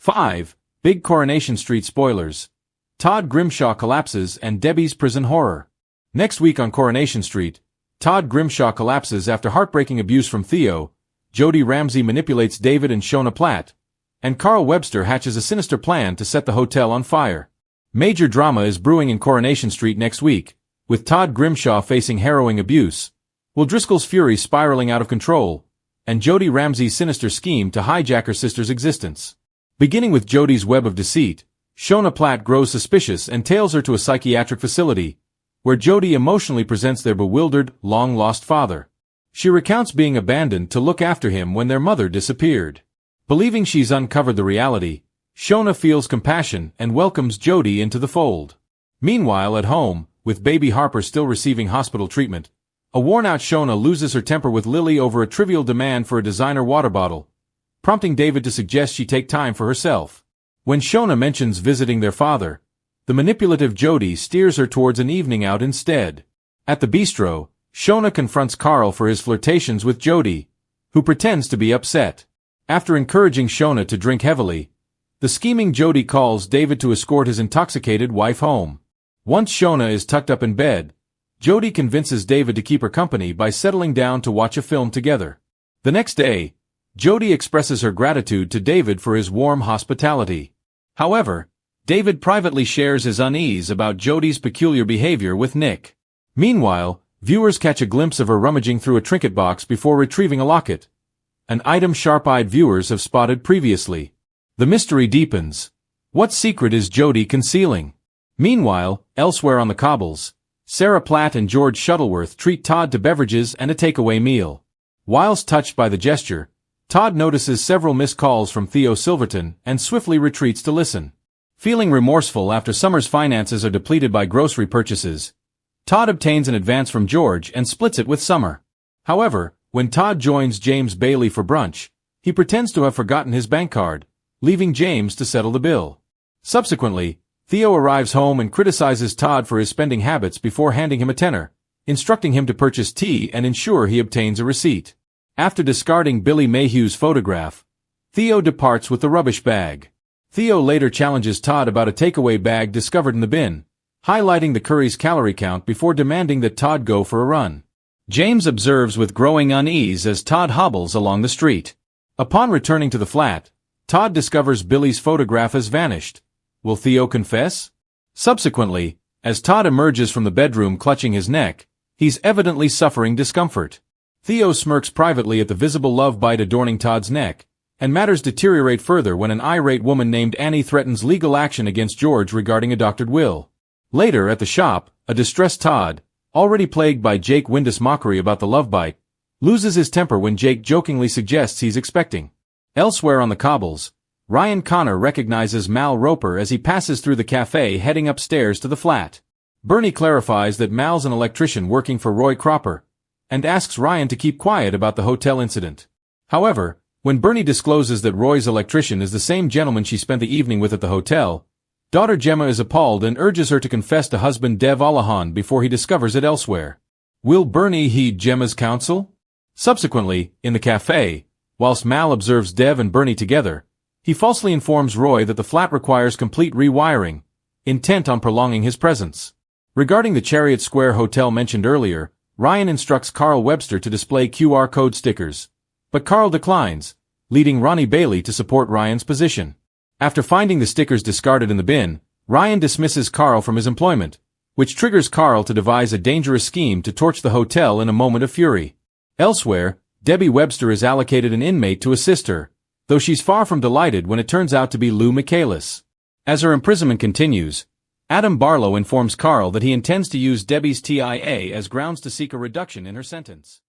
5. Big Coronation Street spoilers. Todd Grimshaw collapses and Debbie's prison horror. Next week on Coronation Street, Todd Grimshaw collapses after heartbreaking abuse from Theo, Jody Ramsey manipulates David and Shona Platt, and Carl Webster hatches a sinister plan to set the hotel on fire. Major drama is brewing in Coronation Street next week, with Todd Grimshaw facing harrowing abuse, Will Driscoll's fury spiraling out of control, and Jody Ramsey's sinister scheme to hijack her sister's existence. Beginning with Jody's web of deceit, Shona Platt grows suspicious and tails her to a psychiatric facility, where Jody emotionally presents their bewildered, long-lost father. She recounts being abandoned to look after him when their mother disappeared. Believing she's uncovered the reality, Shona feels compassion and welcomes Jody into the fold. Meanwhile at home, with baby Harper still receiving hospital treatment, a worn-out Shona loses her temper with Lily over a trivial demand for a designer water bottle, prompting David to suggest she take time for herself. When Shona mentions visiting their father, the manipulative Jody steers her towards an evening out instead. At the bistro, Shona confronts Carl for his flirtations with Jody, who pretends to be upset. After encouraging Shona to drink heavily, the scheming Jody calls David to escort his intoxicated wife home. Once Shona is tucked up in bed, Jody convinces David to keep her company by settling down to watch a film together. The next day, Jody expresses her gratitude to David for his warm hospitality. However, David privately shares his unease about Jody's peculiar behavior with Nick. Meanwhile, viewers catch a glimpse of her rummaging through a trinket box before retrieving a locket, an item sharp-eyed viewers have spotted previously. The mystery deepens. What secret is Jody concealing? Meanwhile, elsewhere on the cobbles, Sarah Platt and George Shuttleworth treat Todd to beverages and a takeaway meal. Whilst touched by the gesture, Todd notices several missed calls from Theo Silverton and swiftly retreats to listen. Feeling remorseful after Summer's finances are depleted by grocery purchases, Todd obtains an advance from George and splits it with Summer. However, when Todd joins James Bailey for brunch, he pretends to have forgotten his bank card, leaving James to settle the bill. Subsequently, Theo arrives home and criticizes Todd for his spending habits before handing him a tenner, instructing him to purchase tea and ensure he obtains a receipt. After discarding Billy Mayhew's photograph, Theo departs with the rubbish bag. Theo later challenges Todd about a takeaway bag discovered in the bin, highlighting the curry's calorie count before demanding that Todd go for a run. James observes with growing unease as Todd hobbles along the street. Upon returning to the flat, Todd discovers Billy's photograph has vanished. Will Theo confess? Subsequently, as Todd emerges from the bedroom clutching his neck, he's evidently suffering discomfort. Theo smirks privately at the visible love bite adorning Todd's neck, and matters deteriorate further when an irate woman named Annie threatens legal action against George regarding a doctored will. Later at the shop, a distressed Todd, already plagued by Jake Windus' mockery about the love bite, loses his temper when Jake jokingly suggests he's expecting. Elsewhere on the cobbles, Ryan Connor recognizes Mal Roper as he passes through the cafe heading upstairs to the flat. Bernie clarifies that Mal's an electrician working for Roy Cropper, and asks Ryan to keep quiet about the hotel incident. However, when Bernie discloses that Roy's electrician is the same gentleman she spent the evening with at the hotel, daughter Gemma is appalled and urges her to confess to husband Dev Allahan before he discovers it elsewhere. Will Bernie heed Gemma's counsel? Subsequently, in the cafe, whilst Mal observes Dev and Bernie together, he falsely informs Roy that the flat requires complete rewiring, intent on prolonging his presence. Regarding the Chariot Square Hotel mentioned earlier, Ryan instructs Carl Webster to display QR code stickers, but Carl declines, leading Ronnie Bailey to support Ryan's position. After finding the stickers discarded in the bin, Ryan dismisses Carl from his employment, which triggers Carl to devise a dangerous scheme to torch the hotel in a moment of fury. Elsewhere, Debbie Webster is allocated an inmate to assist her, though she's far from delighted when it turns out to be Lou Michaelis. As her imprisonment continues, Adam Barlow informs Carl that he intends to use Debbie's TIA as grounds to seek a reduction in her sentence.